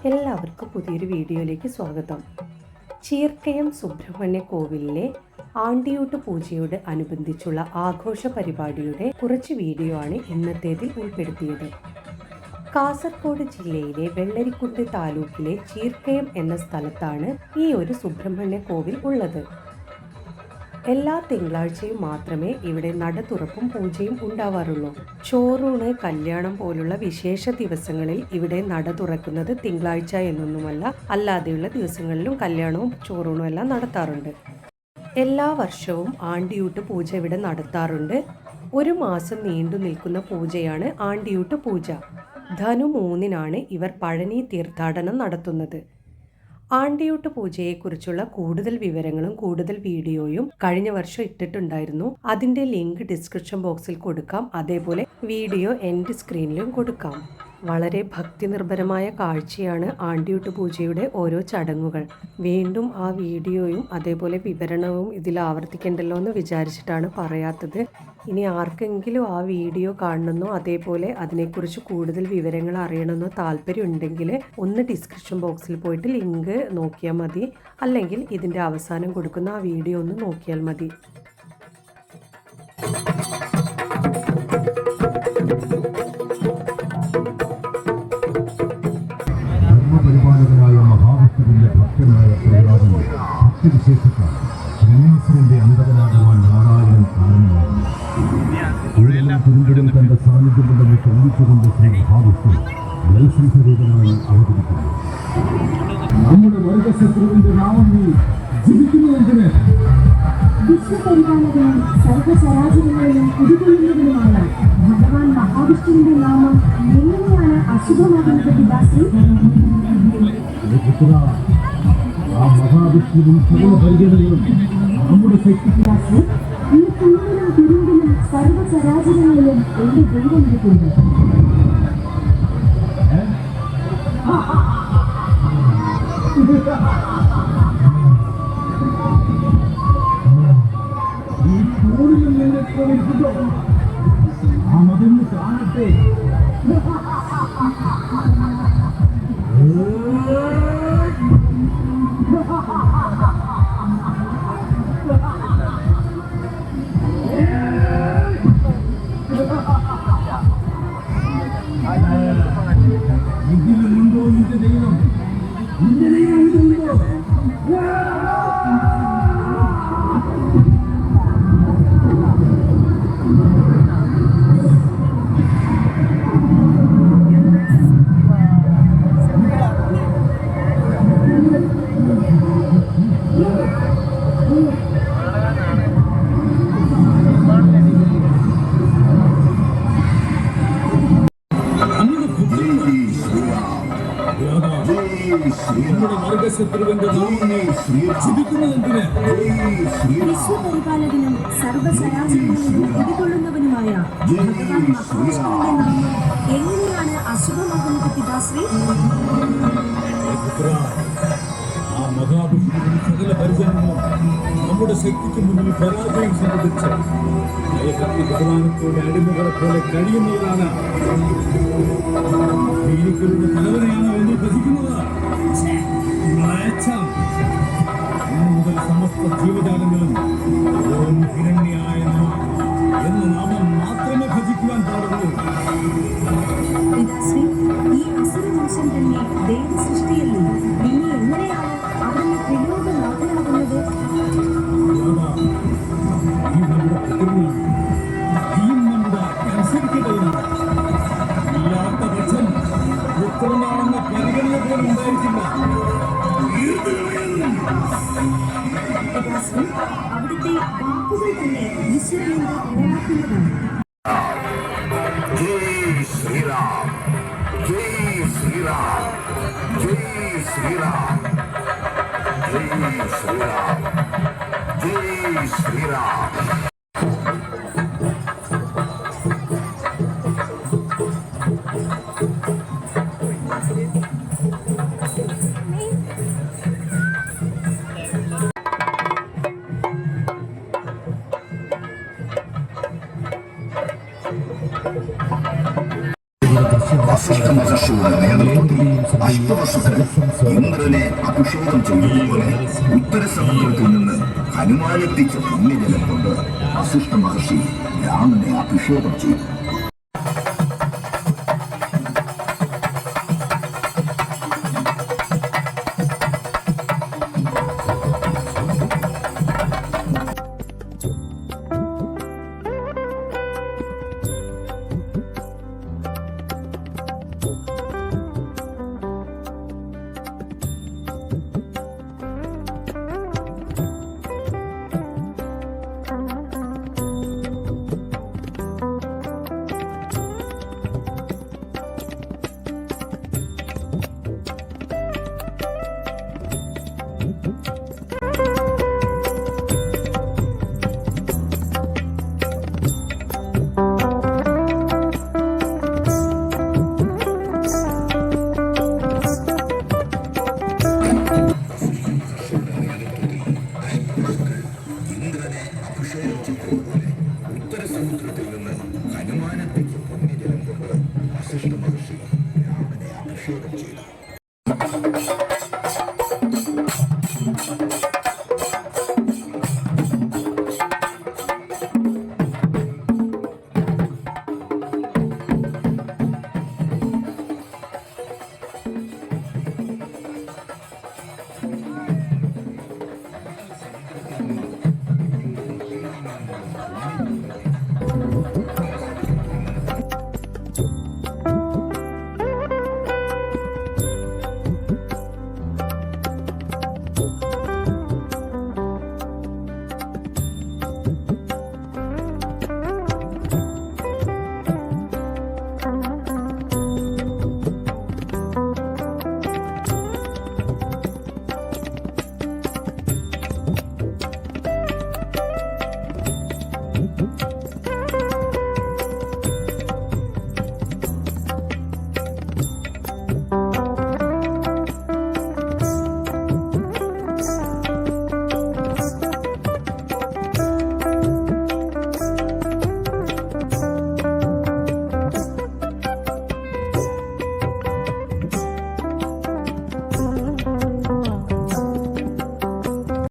എല്ലാവർക്കും പുതിയൊരു വീഡിയോയിലേക്ക് സ്വാഗതം. ചീർക്കയം സുബ്രഹ്മണ്യ കോവിലിലെ ആണ്ടിയൂട്ട് പൂജയോട് അനുബന്ധിച്ചുള്ള ആഘോഷ പരിപാടിയുടെ കുറച്ച് വീഡിയോ ആണ് ഇന്നത്തേതിൽ ഉൾപ്പെടുത്തിയത്. കാസർഗോഡ് ജില്ലയിലെ വെള്ളരിക്കുണ്ട് താലൂക്കിലെ ചീർക്കയം എന്ന സ്ഥലത്താണ് ഈ ഒരു സുബ്രഹ്മണ്യ കോവിൽ ഉള്ളത്. എല്ലാ തിങ്കളാഴ്ചയും മാത്രമേ ഇവിടെ നട തുറപ്പും പൂജയും ഉണ്ടാവാറുള്ളൂ. ചോറൂണ്, കല്യാണം പോലുള്ള വിശേഷ ദിവസങ്ങളിൽ ഇവിടെ നട തുറക്കുന്നത് തിങ്കളാഴ്ച എന്നൊന്നുമല്ല, അല്ലാതെയുള്ള ദിവസങ്ങളിലും കല്യാണവും ചോറൂണും എല്ലാം നടത്താറുണ്ട്. എല്ലാ വർഷവും ആണ്ടിയൂട്ട് പൂജ ഇവിടെ നടത്താറുണ്ട്. 1 മാസം നീണ്ടു നിൽക്കുന്ന പൂജയാണ് ആണ്ടിയൂട്ട് പൂജ. ധനു 3-നാണ് ഇവർ പഴനി തീർത്ഥാടനം നടത്തുന്നത്. ആണ്ടിയൂട്ട് പൂജയെക്കുറിച്ചുള്ള കൂടുതൽ വിവരങ്ങളും കൂടുതൽ വീഡിയോയും കഴിഞ്ഞ വർഷം ഇട്ടിട്ടുണ്ടായിരുന്നു. അതിൻ്റെ ലിങ്ക് ഡിസ്ക്രിപ്ഷൻ ബോക്സിൽ കൊടുക്കാം. അതേപോലെ വീഡിയോ എൻഡ് സ്ക്രീനിലും കൊടുക്കാം. വളരെ ഭക്തി നിർഭരമായ കാഴ്ചയാണ് ആണ്ടിയൂട്ട് പൂജയുടെ ഓരോ ചടങ്ങുകൾ. വീണ്ടും ആ വീഡിയോയും അതേപോലെ വിവരണവും ഇതിൽ ആവർത്തിക്കണ്ടല്ലോ എന്ന് വിചാരിച്ചിട്ടാണ് പറയാത്തത്. ഇനി ആർക്കെങ്കിലും ആ വീഡിയോ കാണണമെന്നോ അതേപോലെ അതിനെക്കുറിച്ച് കൂടുതൽ വിവരങ്ങൾ അറിയണമെന്നോ താല്പര്യമുണ്ടെങ്കിൽ ഒന്ന് ഡിസ്ക്രിപ്ഷൻ ബോക്സിൽ പോയിട്ട് ലിങ്ക് നോക്കിയാൽ മതി. അല്ലെങ്കിൽ ഇതിൻ്റെ അവസാനം കൊടുക്കുന്ന ആ വീഡിയോ ഒന്ന് നോക്കിയാൽ മതി. പരിപാലകനായ മഹാവിഷ്ണുവിന്റെ ഭക്തനായ പ്രഹ്ലാദൻ ഭക്തിവിശേഷത്താൽ ശ്രീനിവാസന്റെ അന്തകനാകുവാൻ നാരായണൻ കാരണമാകുന്നു. കുരുമ്പുടൻ തന്റെ സാന്നിധ്യമുണ്ടെന്ന് തോന്നിച്ചുകൊണ്ട് ശ്രീ മഹാവിഷ്ണു ജലസംഘരൂപനായി അവതരിക്കുന്നു. നമ്മുടെ വർഗശത്രുവിന്റെ നാമം നീ ജീവിക്കുന്നതിന് വിശ്വപരിപാലകനും സർവചരാചരങ്ങളിലും കുടികൊള്ളുന്നതിനുമായ ഭഗവാൻ മഹാവിഷ്ണുവിന്റെ നാമം എങ്ങനെയാണ് അശുഭമാകുന്നത് പിതാശ്രീ? ആ മഹാവിഷ്ണുവും സർവപരിചരണങ്ങളും നമ്മുടെ ശക്തി പിതാശ്രീ, ഈ കുഞ്ഞിനും കുരുമ്പിനും സർവചരാചരങ്ങളിലും എന്റെ ദൈവം ഇരിക്കുന്നു. ഈ കൂടിലും നിന്നെ ശ്രമിക്കുമ്പോ ആ മതൊന്ന് കാണട്ടെ. ഇതിലുണ്ടോ നിന്റെ ദൈവം? നിന്റെ ദൈവം ഇതുണ്ടോ? വിശ്വപരിപാലകനും സർവചരാചരങ്ങളിലും കുടികൊള്ളുന്നവനുമായ ഭഗവാൻ മഹാവിഷ്ണുവിന്റെ നാമം എങ്ങനെയാണ് അശുഭമാകുന്നത് പിതാശ്രീ? ആ മഹാവിഷ്ണുവിന് സകല പരിചരണവും നമ്മുടെ ശക്തിക്ക് മുന്നിൽ പരാജയം സംബന്ധിച്ച് ഭഗവാനത്തോടെ അടിമകളെ പോലെ കഴിയുന്നവരാണ്. ഭീരുക്കളുടെ തലവനെയാണ് ഒന്ന് ഭജിക്കുന്നത്. മുതൽ സമസ്ത ജീവജാലങ്ങളും ഓം ഹിരണ്യായ നമഃ എന്ന നാമം മാത്രമേ ഭജിക്കുവാൻ പാടുള്ളൂ. പിതാശ്രീ, ഈ അസുരവംശം തന്നെ ദൈവ സൃഷ്ടിയല്ലേ? പിന്നെ എങ്ങനെയാണ് അവരുടെ ത്രിലോകനാഥനാകുന്നത്? ഈ നമ്മുടെ പുത്രനാണ്, ഈ നമ്മുടെ അനുസരിക്കലാണ്. ഇല്ലാത്ത പക്ഷം പുത്രനാണെന്ന പരിഗണന പോലും ഉണ്ടായിരിക്കില്ല. അവിടുത്തെ വാക്കുകൾ തന്നെ ഈശ്വരനെ ഉണർത്തുന്നതാണ്. ജയ് ശ്രീറാം, ജയ് ശ്രീറാം, ജയ് ശ്രീറാം, ജയ് ശ്രീറാം, ജയ് ശ്രീറാം. വസിഷ്ഠ മഹർഷിയുടെ നേതൃത്വത്തിൽ അഷ്ടവസുക്കൾ ഇന്ദ്രനെ അഭിഷേകം ചെയ്തതുപോലെ ഉത്തരസമുദ്രത്തിൽ നിന്ന് ഹനുമാനെത്തിച്ച പുണ്യജലം കൊണ്ട് വസിഷ്ഠ മഹർഷി രാമനെ അഭിഷേകം ചെയ്തു. ഉത്തരസമുദ്രത്തിൽ നിന്ന് ഹനുമാനെത്തിച്ച പുണ്യജലം കൊണ്ട് വസിഷ്ഠ മഹർഷി